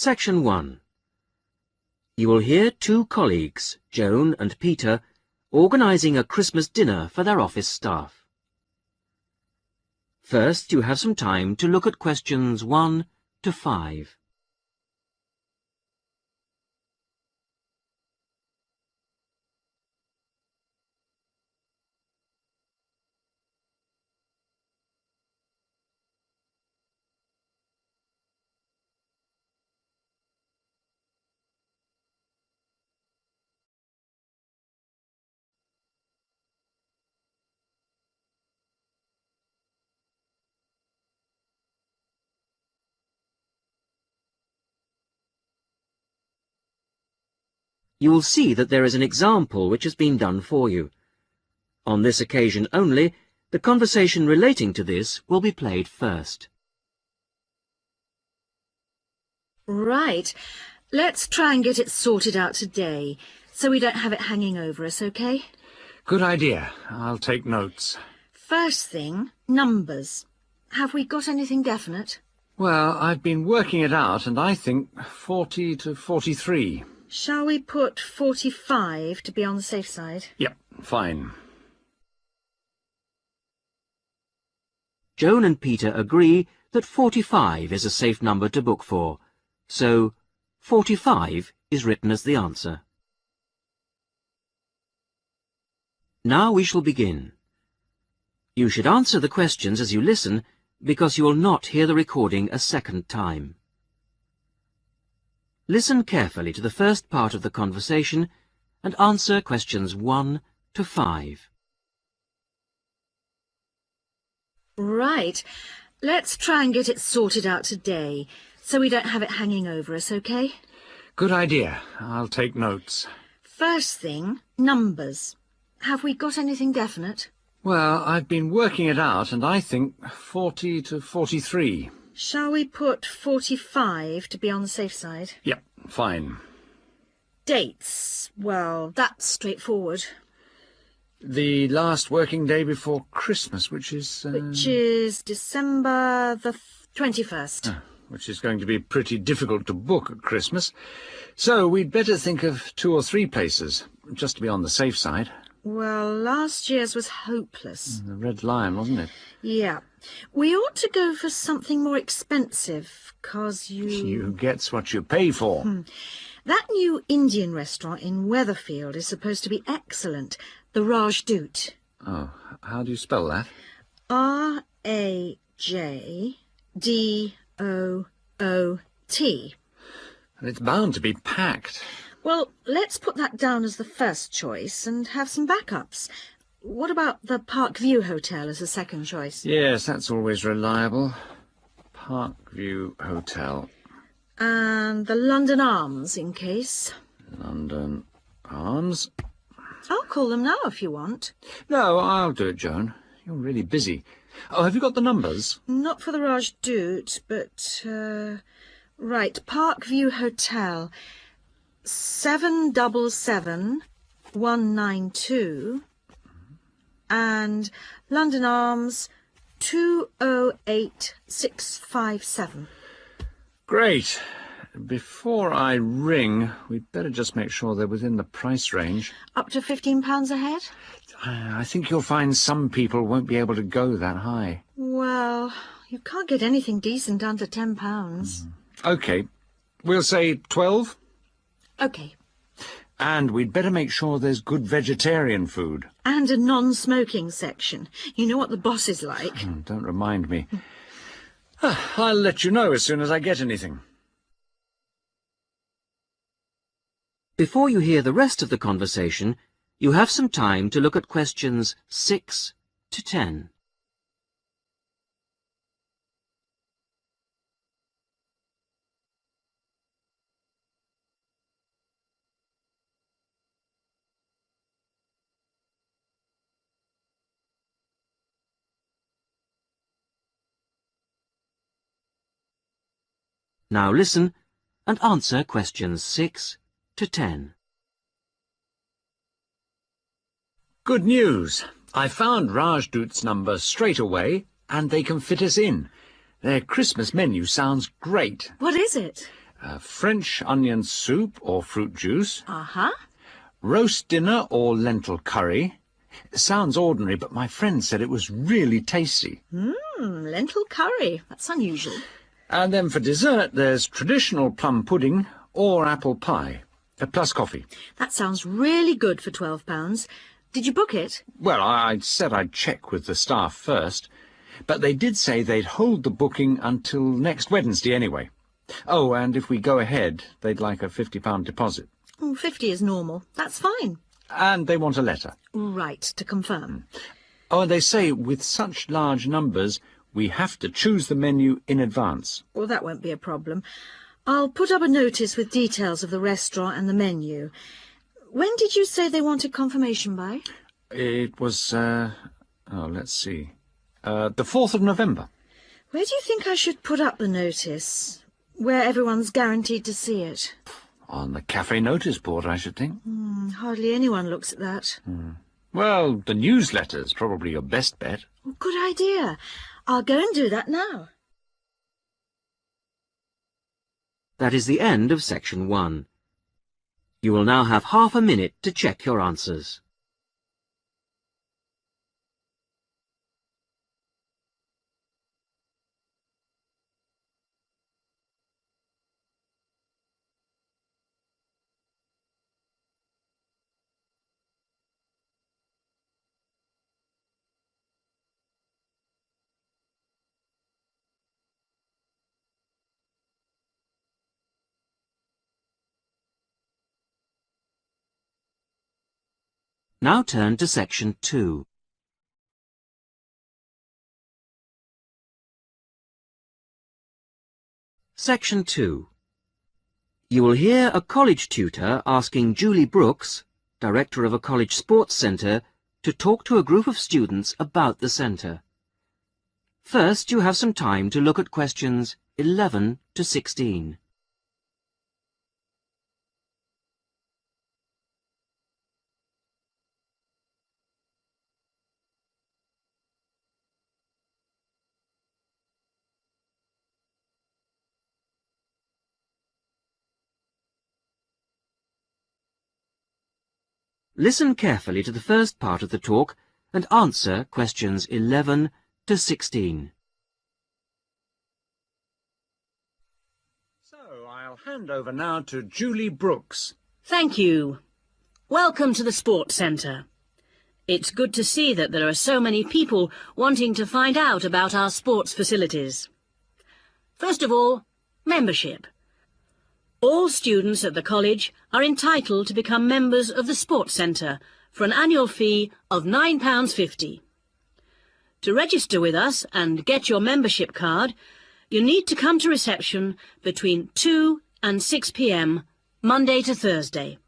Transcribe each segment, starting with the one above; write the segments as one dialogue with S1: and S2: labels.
S1: Section 1. You will hear two colleagues, Joan and Peter, organising a Christmas dinner for their office staff. First, you have some time to look at questions 1 to 5. You will see that there is an example which has been done for you. On this occasion only, the conversation relating to this will be played first.
S2: Right. Let's try and get it sorted out today, so we don't have it hanging over us, OK?
S3: Good idea. I'll take notes.
S2: First thing, numbers. Have we got anything definite?
S3: Well, I've been working it out, and I think 40 to 43.
S2: Shall we put 45 to be on the safe side?
S3: Yep, fine.
S1: Joan and Peter agree that 45 is a safe number to book for, so 45 is written as the answer. Now we shall begin. You should answer the questions as you listen, because you will not hear the recording a second time. Listen carefully to the first part of the conversation and answer questions 1 to 5.
S2: Right. Let's try and get it sorted out today, so we don't have it hanging over us, OK?
S3: Good idea. I'll take notes.
S2: First thing, numbers. Have we got anything definite?
S3: Well, I've been working it out, and I think 40 to 43.
S2: Shall we put 45 to be on the safe side?
S3: Yep, fine.
S2: Dates. Well, that's straightforward.
S3: The last working day before Christmas, which is...
S2: Which is December the 21st.
S3: Which is going to be pretty difficult to book at Christmas. So we'd better think of 2 or 3 places, just to be on the safe side.
S2: Well, last year's was hopeless.
S3: The Red Lion, wasn't it?
S2: Yeah. We ought to go for something more expensive, 'cause
S3: You gets what you pay for.
S2: That new Indian restaurant in Weatherfield is supposed to be excellent. The Rajdoot.
S3: Oh, how do you spell that?
S2: R-A-J-D-O-O-T.
S3: And it's bound to be packed.
S2: Well, let's put that down as the first choice and have some backups. What about the Parkview Hotel as a second choice?
S3: Yes, that's always reliable. Parkview Hotel.
S2: And the London Arms, in case.
S3: London Arms.
S2: I'll call them now if you want.
S3: No, I'll do it, Joan. You're really busy. Oh, have you got the numbers?
S2: Not for the Rajdoot, but... right, Parkview Hotel. 777192 and London Arms 208657.
S3: Great. Before I ring, we'd better just make sure they're within the price range.
S2: Up to £15 a head?
S3: I think you'll find some people won't be able to go that high.
S2: Well, you can't get anything decent under £10.
S3: OK. We'll say 12?
S2: OK.
S3: And we'd better make sure there's good vegetarian food.
S2: And a non-smoking section. You know what the boss is like.
S3: Don't remind me. I'll let you know as soon as I get anything.
S1: Before you hear the rest of the conversation, you have some time to look at questions 6 to 10. Now listen and answer questions 6 to 10.
S3: Good news. I found Rajdoot's number straight away, and they can fit us in. Their Christmas menu sounds great.
S2: What is it?
S3: French onion soup or fruit juice,
S2: Uh-huh.
S3: roast dinner or lentil curry. Sounds ordinary, but my friend said it was really tasty.
S2: Lentil curry. That's unusual.
S3: And then for dessert, there's traditional plum pudding or apple pie, plus coffee.
S2: That sounds really good for £12. Did you book it?
S3: Well, I said I'd check with the staff first, but they did say they'd hold the booking until next Wednesday anyway. Oh, and if we go ahead, they'd like a £50 deposit.
S2: 50 is normal. That's fine.
S3: And they want a letter.
S2: Right, to confirm.
S3: Oh, and they say with such large numbers, we have to choose the menu in advance.
S2: Well, that won't be a problem. I'll put up a notice with details of the restaurant and the menu. When did you say they wanted confirmation by?
S3: It was, let's see, the 4th of November.
S2: Where do you think I should put up the notice? Where everyone's guaranteed to see it?
S3: On the cafe notice board, I should think.
S2: Hardly anyone looks at that.
S3: Well, the newsletter's probably your best bet.
S2: Good idea. I'll go and do that now.
S1: That is the end of section 1. You will now have half a minute to check your answers. Now turn to section 2. Section 2. You will hear a college tutor asking Julie Brooks, director of a college sports centre, to talk to a group of students about the centre. First, you have some time to look at questions 11 to 16. Listen carefully to the first part of the talk and answer questions 11 to 16.
S3: So, I'll hand over now to Julie Brooks.
S4: Thank you. Welcome to the Sports Centre. It's good to see that there are so many people wanting to find out about our sports facilities. First of all, membership. All students at the college are entitled to become members of the Sports Centre for an annual fee of £9.50. To register with us and get your membership card, you need to come to reception between 2 and 6 p.m, Monday to Thursday.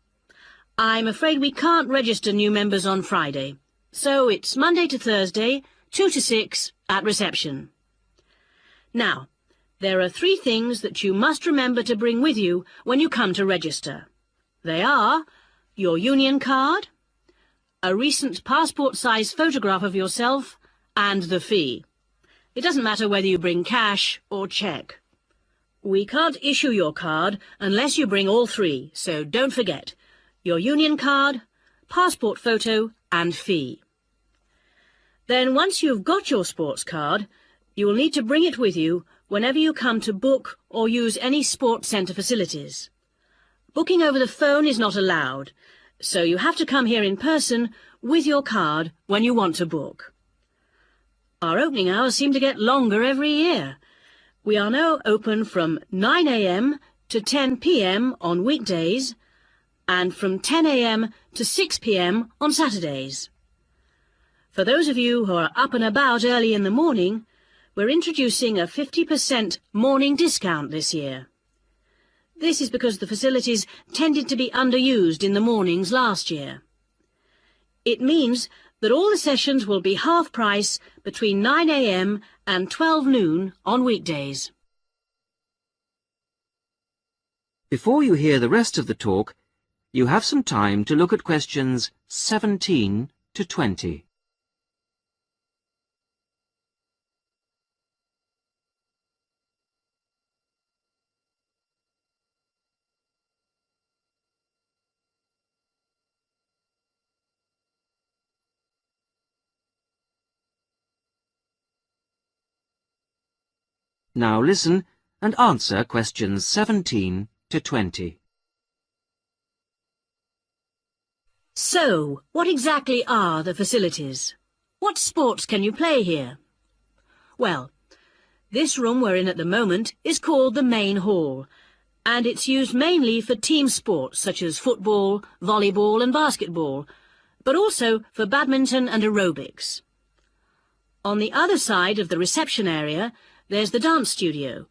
S4: I'm afraid we can't register new members on Friday, so it's Monday to Thursday, 2 to 6 at reception. Now, there are 3 things that you must remember to bring with you when you come to register. They are your union card, a recent passport-size photograph of yourself, and the fee. It doesn't matter whether you bring cash or cheque. We can't issue your card unless you bring all 3, so don't forget your union card, passport photo and fee. Then once you've got your sports card, you will need to bring it with you whenever you come to book or use any sports centre facilities. Booking over the phone is not allowed, so you have to come here in person with your card when you want to book. Our opening hours seem to get longer every year. We are now open from 9 a.m. to 10 p.m. on weekdays and from 10 a.m. to 6 p.m. on Saturdays. For those of you who are up and about early in the morning, we're introducing a 50% morning discount this year. This is because the facilities tended to be underused in the mornings last year. It means that all the sessions will be half price between 9 a.m. and 12 noon on weekdays.
S1: Before you hear the rest of the talk, you have some time to look at questions 17 to 20. Now listen and answer questions 17 to 20.
S4: So, what exactly are the facilities? What sports can you play here? Well, this room we're in at the moment is called the main hall, and it's used mainly for team sports such as football, volleyball and basketball, but also for badminton and aerobics. On the other side of the reception area, there's the dance studio.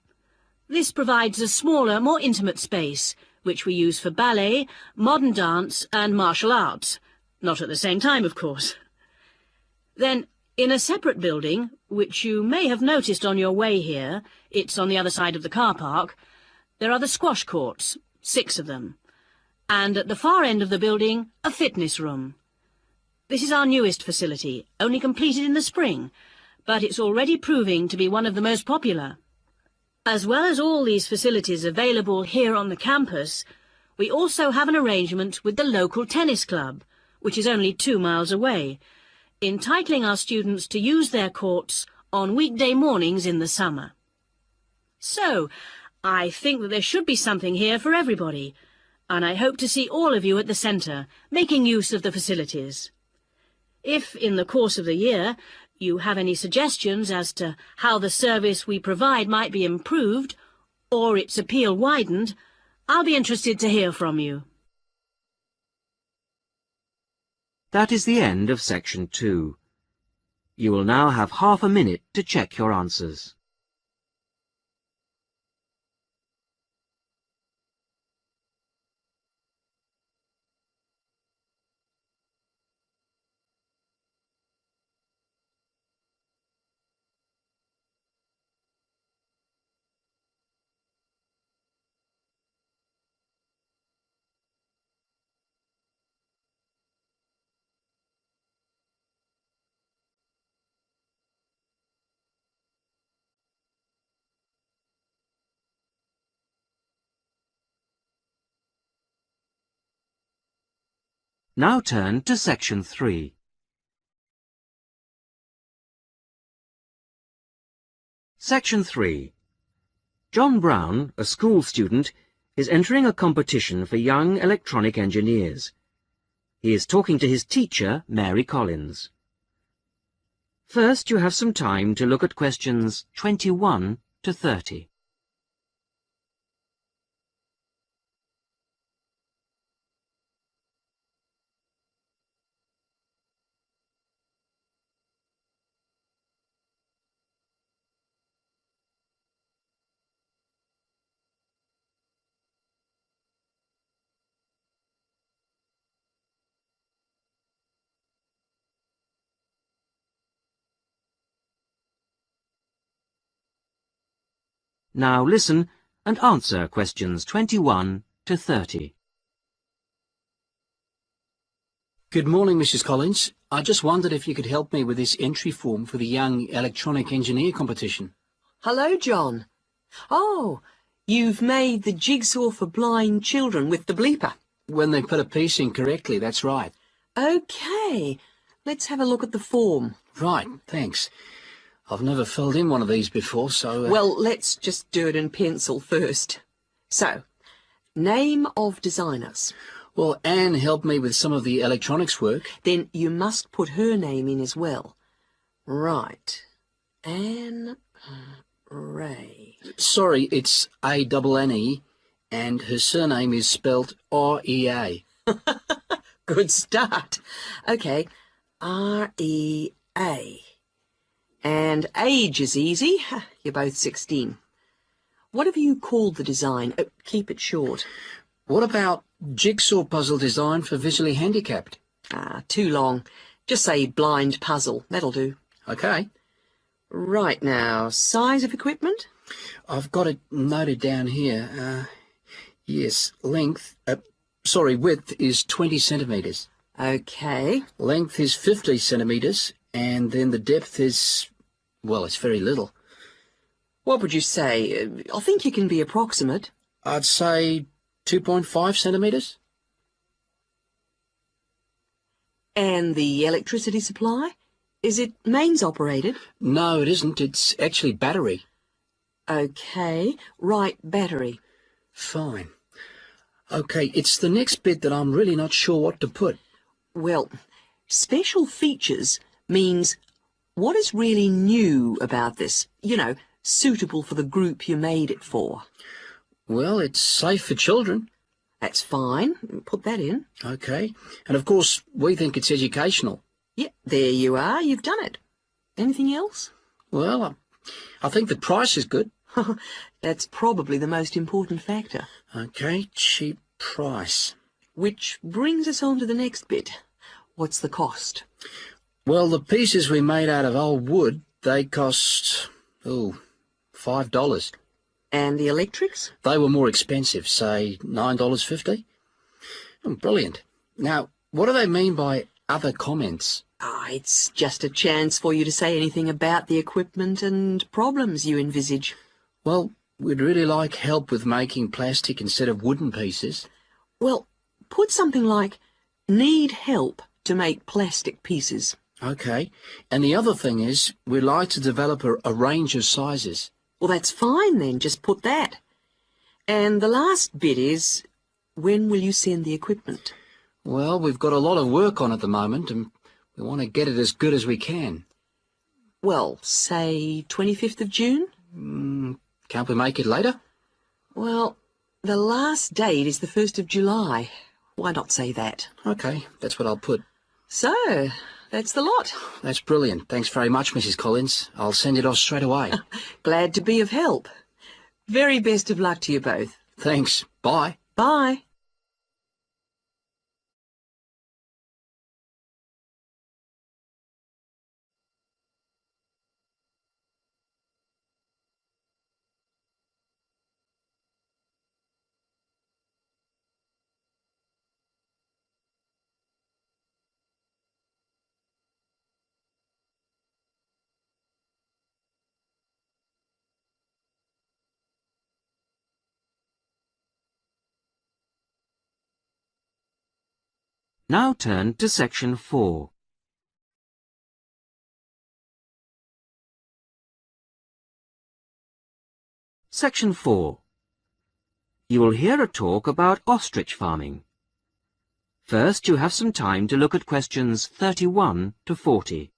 S4: This provides a smaller, more intimate space, which we use for ballet, modern dance and martial arts. Not at the same time, of course. Then, in a separate building, which you may have noticed on your way here, it's on the other side of the car park, there are the squash courts, 6 of them. And at the far end of the building, a fitness room. This is our newest facility, only completed in the spring, but it's already proving to be one of the most popular. As well as all these facilities available here on the campus, we also have an arrangement with the local tennis club, which is only 2 miles away, entitling our students to use their courts on weekday mornings in the summer. So, I think that there should be something here for everybody, and I hope to see all of you at the centre, making use of the facilities. If, in the course of the year, you have any suggestions as to how the service we provide might be improved, or its appeal widened, I'll be interested to hear from you.
S1: That is the end of section 2. You will now have half a minute to check your answers. Now turn to section 3. Section 3. John Brown, a school student, is entering a competition for young electronic engineers. He is talking to his teacher, Mary Collins. First, you have some time to look at questions 21 to 30. Now listen and answer questions 21 to 30.
S5: Good morning, Mrs. Collins. I just wondered if you could help me with this entry form for the Young Electronic Engineer competition.
S6: Hello, John. Oh, you've made the jigsaw for blind children with the bleeper.
S5: When they put a piece in correctly, that's right.
S6: OK, let's have a look at the form.
S5: Right, thanks. I've never filled in one of these before, so...
S6: Well, let's just do it in pencil first. So, name of designers.
S5: Well, Anne helped me with some of the electronics work.
S6: Then you must put her name in as well. Right. Anne Ray.
S5: Sorry, it's A-N-N-E, and her surname is spelt R-E-A.
S6: Good start. OK, R-E-A. And age is easy. You're both 16. What have you called the design? Oh, keep it short.
S5: What about jigsaw puzzle design for visually handicapped?
S6: Too long. Just say blind puzzle. That'll do.
S5: OK.
S6: Right now, size of equipment?
S5: I've got it noted down here. Yes, width is 20 centimetres.
S6: OK.
S5: Length is 50 centimetres, and then the depth is, well, it's very little.
S6: What would you say? I think you can be approximate.
S5: I'd say 2.5 centimetres.
S6: And the electricity supply? Is it mains operated?
S5: No, it isn't. It's actually battery.
S6: OK, right battery.
S5: Fine. OK, it's the next bit that I'm really not sure what to put.
S6: Well, special features means what is really new about this, you know, suitable for the group you made it for.
S5: Well, it's safe for children.
S6: That's fine. Put that in.
S5: OK. And of course, we think it's educational.
S6: Yep, there you are. You've done it. Anything else?
S5: Well, I think the price is good.
S6: That's probably the most important factor.
S5: OK, cheap price.
S6: Which brings us on to the next bit. What's the cost?
S5: Well, the pieces we made out of old wood, they cost, $5.
S6: And the electrics?
S5: They were more expensive, say $9.50. Brilliant. Now, what do they mean by other comments?
S6: It's just a chance for you to say anything about the equipment and problems you envisage.
S5: Well, we'd really like help with making plastic instead of wooden pieces.
S6: Well, put something like, need help to make plastic pieces.
S5: OK. And the other thing is, we'd like to develop a range of sizes.
S6: Well, that's fine then, just put that. And the last bit is, when will you send the equipment?
S5: Well, we've got a lot of work on at the moment, and we want to get it as good as we can.
S6: Well, say 25th of June?
S5: Can't we make it later?
S6: Well, the last date is the 1st of July. Why not say that?
S5: OK, that's what I'll put.
S6: So, that's the lot.
S5: That's brilliant. Thanks very much, Mrs. Collins. I'll send it off straight away.
S6: Glad to be of help. Very best of luck to you both.
S5: Thanks. Bye.
S6: Bye.
S1: Now turn to section 4. Section 4. You will hear a talk about ostrich farming. First, you have some time to look at questions 31 to 40.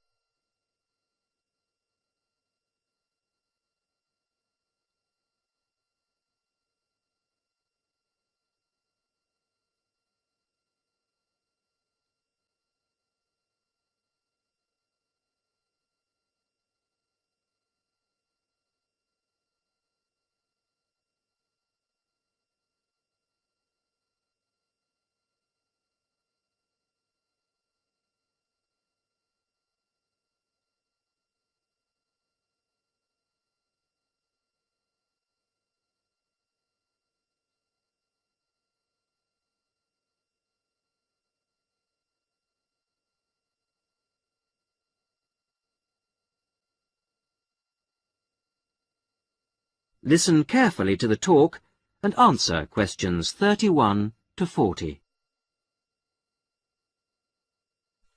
S1: Listen carefully to the talk and answer questions 31 to 40.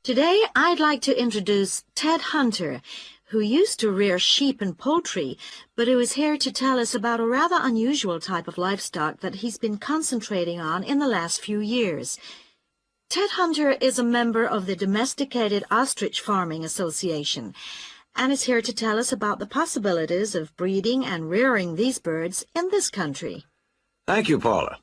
S2: Today, I'd like to introduce Ted Hunter, who used to rear sheep and poultry, but who is here to tell us about a rather unusual type of livestock that he's been concentrating on in the last few years. Ted Hunter is a member of the Domesticated Ostrich Farming Association, and is here to tell us about the possibilities of breeding and rearing these birds in this country.
S7: Thank you, Paula.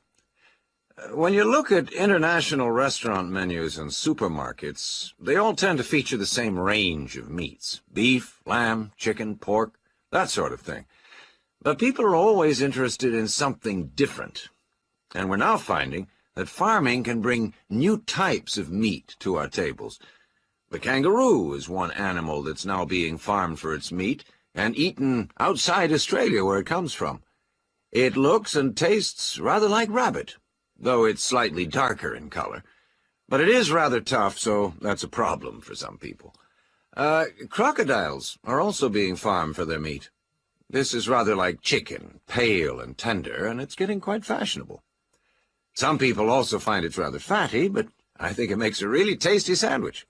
S7: When you look at international restaurant menus and supermarkets, they all tend to feature the same range of meats: beef, lamb, chicken, pork, that sort of thing. But people are always interested in something different. And we're now finding that farming can bring new types of meat to our tables. The kangaroo is one animal that's now being farmed for its meat and eaten outside Australia, where it comes from. It looks and tastes rather like rabbit, though it's slightly darker in color. But it is rather tough, so that's a problem for some people. Crocodiles are also being farmed for their meat. This is rather like chicken, pale and tender, and it's getting quite fashionable. Some people also find it's rather fatty, but I think it makes a really tasty sandwich.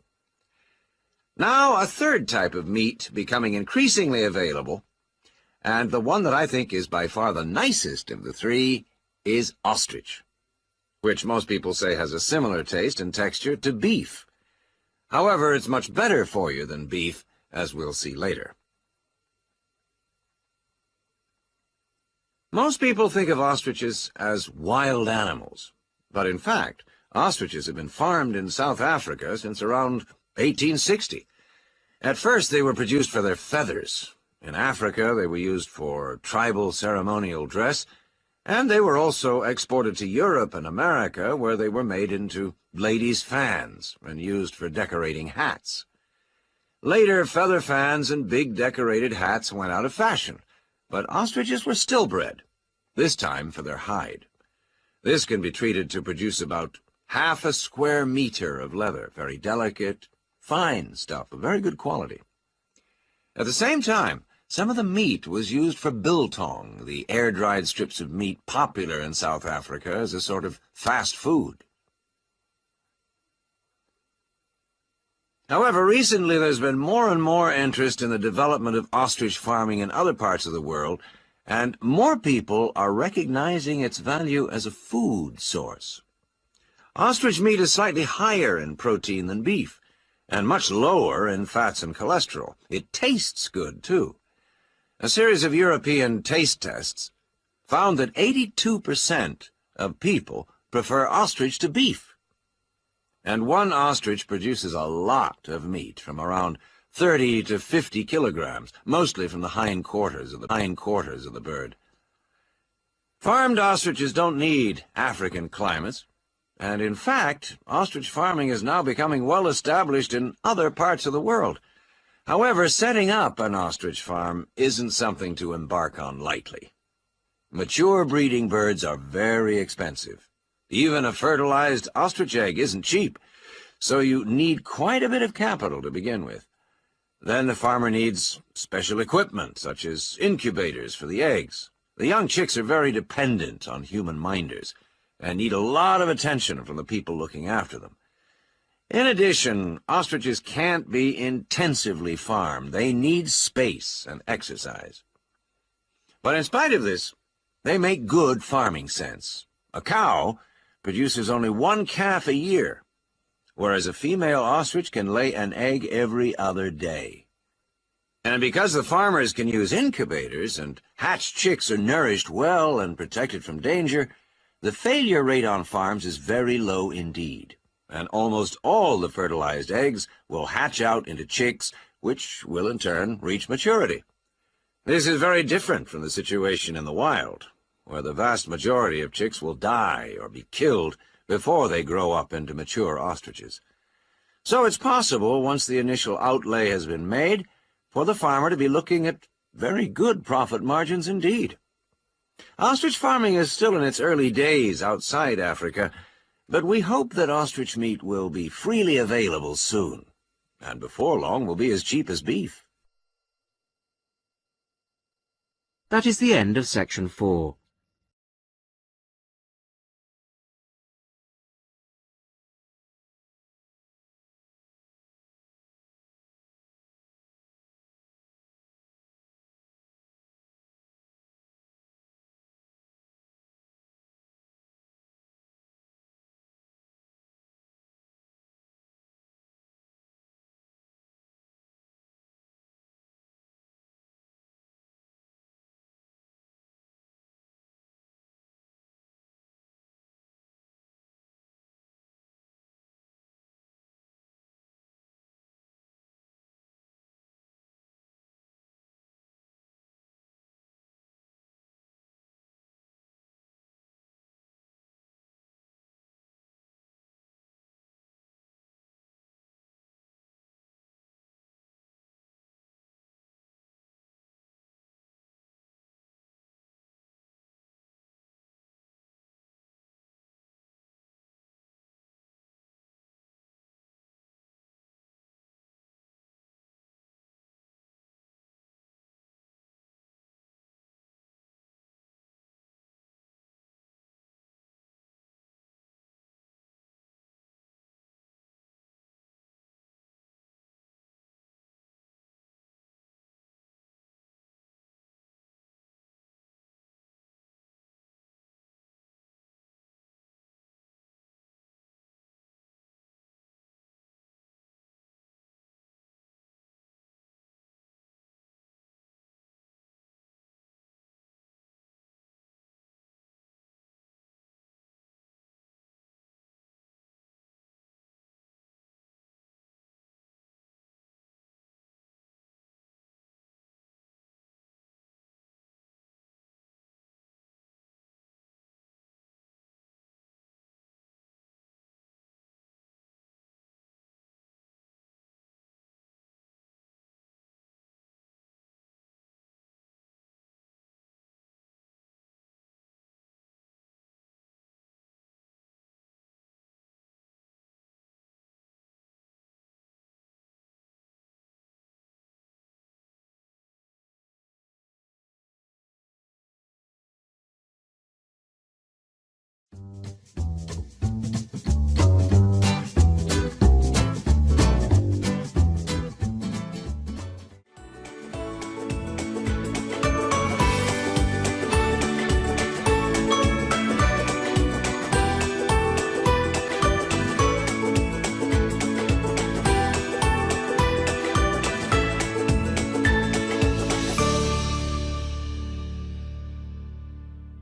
S7: Now, a third type of meat becoming increasingly available. And the one that I think is by far the nicest of the three is ostrich, which most people say has a similar taste and texture to beef. However, it's much better for you than beef, as we'll see later. Most people think of ostriches as wild animals, but in fact, ostriches have been farmed in South Africa since around 1860. At first, they were produced for their feathers. In Africa, they were used for tribal ceremonial dress, and they were also exported to Europe and America, where they were made into ladies' fans and used for decorating hats. Later, feather fans and big decorated hats went out of fashion, but ostriches were still bred, this time for their hide. This can be treated to produce about half a square meter of leather, very delicate, fine stuff of very good quality. At the same time, some of the meat was used for biltong, the air-dried strips of meat popular in South Africa as a sort of fast food. However, recently there's been more and more interest in the development of ostrich farming in other parts of the world, and more people are recognizing its value as a food source. Ostrich meat is slightly higher in protein than beef, and much lower in fats and cholesterol. It tastes good, too. A series of European taste tests found that 82% of people prefer ostrich to beef. And one ostrich produces a lot of meat, from around 30 to 50 kilograms, mostly from the hindquarters of the bird. Farmed ostriches don't need African climates, and in fact, ostrich farming is now becoming well established in other parts of the world. However, setting up an ostrich farm isn't something to embark on lightly. Mature breeding birds are very expensive. Even a fertilized ostrich egg isn't cheap, so you need quite a bit of capital to begin with. Then the farmer needs special equipment, such as incubators for the eggs. The young chicks are very dependent on human minders, and need a lot of attention from the people looking after them. In addition, ostriches can't be intensively farmed. They need space and exercise. But in spite of this, they make good farming sense. A cow produces only one calf a year, whereas a female ostrich can lay an egg every other day. And because the farmers can use incubators and hatched chicks are nourished well and protected from danger, the failure rate on farms is very low indeed, and almost all the fertilized eggs will hatch out into chicks, which will in turn reach maturity. This is very different from the situation in the wild, where the vast majority of chicks will die or be killed before they grow up into mature ostriches. So it's possible, once the initial outlay has been made, for the farmer to be looking at very good profit margins indeed. Ostrich farming is still in its early days outside Africa, but we hope that ostrich meat will be freely available soon, and before long will be as cheap as beef.
S1: That is the end of section 4.